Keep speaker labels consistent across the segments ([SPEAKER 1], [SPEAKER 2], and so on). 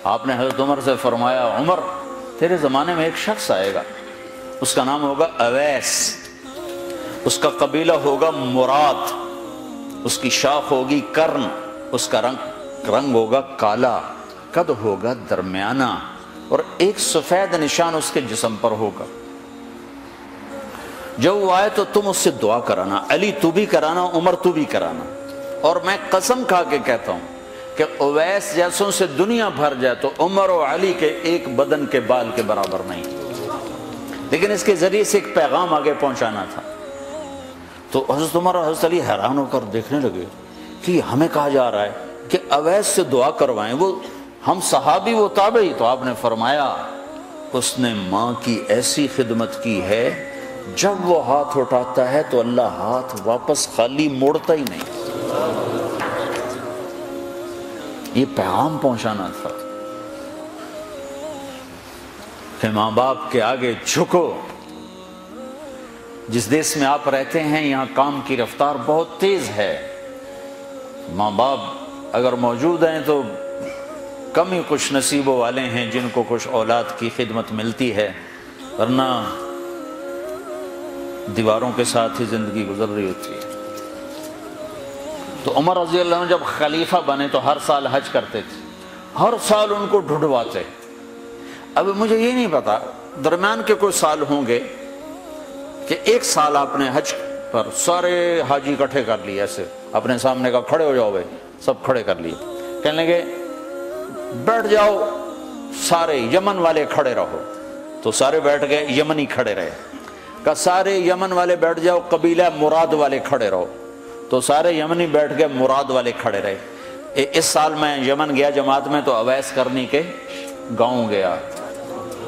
[SPEAKER 1] آپ نے حضرت عمر سے فرمایا عمر تیرے زمانے میں ایک شخص آئے گا، اس کا نام ہوگا اویس، اس کا قبیلہ ہوگا مراد، اس کی شاخ ہوگی کرن، اس کا رنگ ہوگا کالا، قد ہوگا درمیانہ، اور ایک سفید نشان اس کے جسم پر ہوگا۔ جب وہ آئے تو تم اس سے دعا کرانا، علی تو بھی کرانا، عمر تو بھی کرانا، اور میں قسم کھا کے کہتا ہوں کہ اویس جیسوں سے دنیا بھر جائے تو عمر و علی کے ایک بدن کے بال کے برابر نہیں، لیکن اس کے ذریعے سے ایک پیغام آگے پہنچانا تھا۔ تو حضرت عمر اور حضرت علی حیران ہو کر دیکھنے لگے کہ ہمیں کہا جا رہا ہے کہ اویس سے دعا کروائیں، وہ ہم صحابی وہ تابعی۔ تو آپ نے فرمایا اس نے ماں کی ایسی خدمت کی ہے، جب وہ ہاتھ اٹھاتا ہے تو اللہ ہاتھ واپس خالی موڑتا ہی نہیں۔ یہ پیغام پہنچانا تھا کہ ماں باپ کے آگے جھکو۔ جس دیش میں آپ رہتے ہیں یہاں کام کی رفتار بہت تیز ہے، ماں باپ اگر موجود ہیں تو کم ہی کچھ نصیبوں والے ہیں جن کو کچھ اولاد کی خدمت ملتی ہے، ورنہ دیواروں کے ساتھ ہی زندگی گزر رہی ہوتی ہے۔ تو عمر رضی اللہ عنہ جب خلیفہ بنے تو ہر سال حج کرتے تھے، ہر سال ان کو ڈھونڈواتے۔ اب مجھے یہ نہیں پتا درمیان کے کوئی سال ہوں گے کہ ایک سال آپ نے حج پر سارے حاجی اکٹھے کر لیے، ایسے اپنے سامنے کا کھڑے ہو جاؤ بھائی، سب کھڑے کر لیے، کہنے لگے بیٹھ جاؤ سارے یمن والے کھڑے رہو، تو سارے بیٹھ گئے، یمنی کھڑے رہے، کہ سارے یمن والے بیٹھ جاؤ، قبیلہ مراد والے کھڑے رہو، تو سارے یمنی بیٹھ گئے، مراد والے کھڑے رہے۔ اس سال میں یمن گیا جماعت میں تو اویس کرنی کے گاؤں گیا،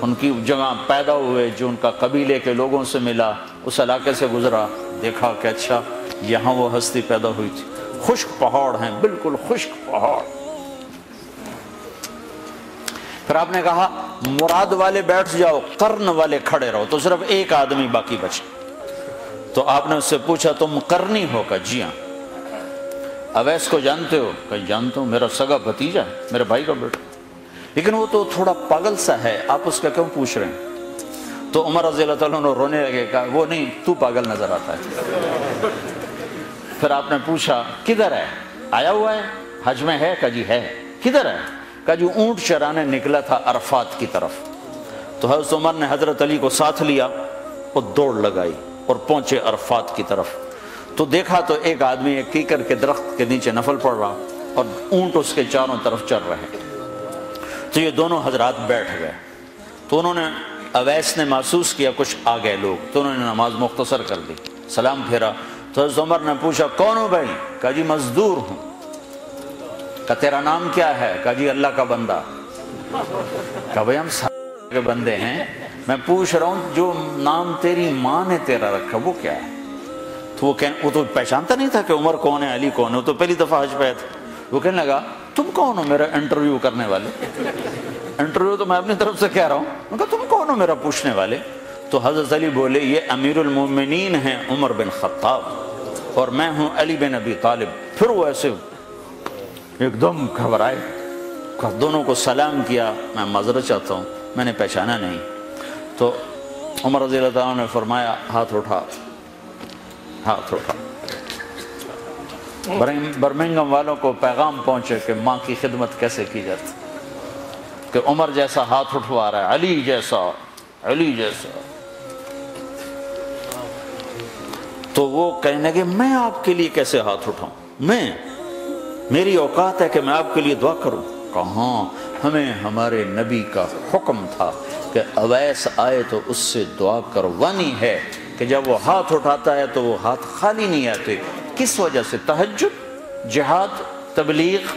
[SPEAKER 1] ان کی جگہ پیدا ہوئے، جو ان کا قبیلے کے لوگوں سے ملا، اس علاقے سے گزرا، دیکھا کہ اچھا یہاں وہ ہستی پیدا ہوئی تھی، خشک پہاڑ ہیں، بالکل خشک پہاڑ۔ پھر آپ نے کہا مراد والے بیٹھ جاؤ، قرن والے کھڑے رہو، تو صرف ایک آدمی باقی بچا۔ تو آپ نے اس سے پوچھا تم قرنی ہو؟ کہ جی ہاں۔ اویس کو جانتے ہو؟ کہ جانتا ہوں، میرا سگا بھتیجا ہے، میرے بھائی کا بیٹا، لیکن وہ تو تھوڑا پاگل سا ہے، آپ اس کا کیوں پوچھ رہے ہیں؟ تو عمر رضی اللہ تعالیٰ عنہ رونے لگے، کہا وہ نہیں، تو پاگل نظر آتا ہے۔ پھر آپ نے پوچھا کدھر ہے؟ آیا ہوا ہے حج میں ہے؟ کہ جی ہے۔ کدھر ہے؟ کہ جو اونٹ چرانے نکلا تھا عرفات کی طرف۔ تو حضرت عمر نے حضرت علی کو ساتھ لیا اور دوڑ لگائی اور پہنچے عرفات کی طرف، تو دیکھا تو ایک آدمی ایک کیکر کے درخت کے نیچے نفل پڑھ رہا اور اونٹ اس کے چاروں طرف چل رہے۔ تو یہ دونوں حضرات بیٹھ گئے، تو انہوں نے اویس نے محسوس کیا کچھ آ گئے لوگ، تو انہوں نے نماز مختصر کر دی، سلام پھیرا۔ تو حضرت عمر نے پوچھا کون ہو بھائی؟ کہا جی مزدور ہوں۔ کہا تیرا نام کیا ہے؟ کہا جی اللہ کا بندہ۔ کہا بھائی ہم سارے کے بندے ہیں، میں پوچھ رہا ہوں جو نام تیری ماں نے تیرا رکھا وہ کیا ہے؟ تو وہ تو پہچانتا نہیں تھا کہ عمر کون ہے، علی کون ہے، وہ تو پہلی دفعہ حج پہ آیا تھا۔ وہ کہنے لگا تم کون ہو میرا انٹرویو کرنے والے؟ انٹرویو تو میں اپنی طرف سے کہہ رہا ہوں۔ میں کہا تم کون ہو میرا پوچھنے والے؟ تو حضرت علی بولے یہ امیر المومنین ہیں عمر بن خطاب، اور میں ہوں علی بن ابی طالب۔ پھر وہ ایسے ایک دم گھبرائے، دونوں کو سلام کیا، میں معذرت چاہتا ہوں میں نے پہچانا نہیں۔ تو عمر رضی اللہ تعالیٰ نے فرمایا ہاتھ اٹھا، ہاتھ اٹھا۔ برمنگھم والوں کو پیغام پہنچے کہ ماں کی خدمت کیسے کی جاتی، کہ عمر جیسا ہاتھ اٹھوا رہا ہے، علی جیسا، علی جیسا۔ تو وہ کہنے لگے میں آپ کے لیے کیسے ہاتھ اٹھاؤں، میری اوقات ہے کہ میں آپ کے لیے دعا کروں؟ کہاں، ہمیں ہمارے نبی کا حکم تھا کہ اویس آئے تو اس سے دعا کروانی ہے، کہ جب وہ ہاتھ اٹھاتا ہے تو وہ ہاتھ خالی نہیں آتے۔ کس وجہ سے؟ تہجد، جہاد، تبلیغ،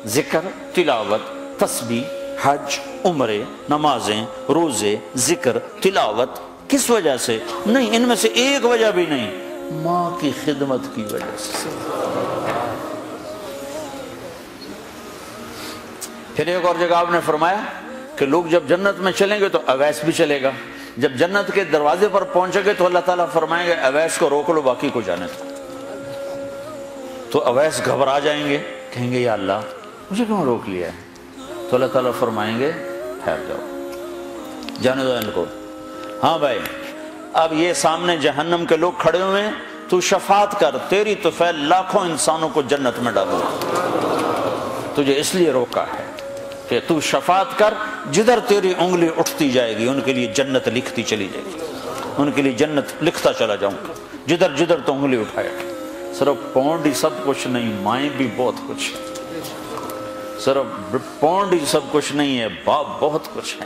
[SPEAKER 1] ذکر، تلاوت، تسبیح، حج، عمرے، نمازیں، روزے، ذکر، تلاوت۔ کس وجہ سے؟ نہیں، ان میں سے ایک وجہ بھی نہیں، ماں کی خدمت کی وجہ سے۔ پھر ایک اور جگہ آپ نے فرمایا کہ لوگ جب جنت میں چلیں گے تو اویس بھی چلے گا، جب جنت کے دروازے پر پہنچے گے تو اللہ تعالیٰ فرمائیں گے اویس کو روک لو باقی کو جانے دو۔ تو اویس گھبرا جائیں گے، کہیں گے یا اللہ مجھے کیوں روک لیا ہے؟ تو اللہ تعالیٰ فرمائیں گے ٹھہر جاؤ، جانے دو ان کو۔ ہاں بھائی اب یہ سامنے جہنم کے لوگ کھڑے ہوئے ہیں، تو شفاعت کر، تیری تو فعل لاکھوں انسانوں کو جنت میں ڈالو، تجھے اس لیے روکا ہے کہ تو شفاعت کر، جدھر تیری انگلی اٹھتی جائے گی ان کے لیے جنت لکھتی چلی جائے گی، ان کے لیے جنت لکھتا چلا جاؤں گا، جدھر جدھر تو انگلی اٹھائے۔ صرف پونڈ ہی سب کچھ نہیں، مائیں بھی بہت کچھ، صرف پونڈ ہی سب کچھ نہیں ہے، باپ بہت کچھ ہے۔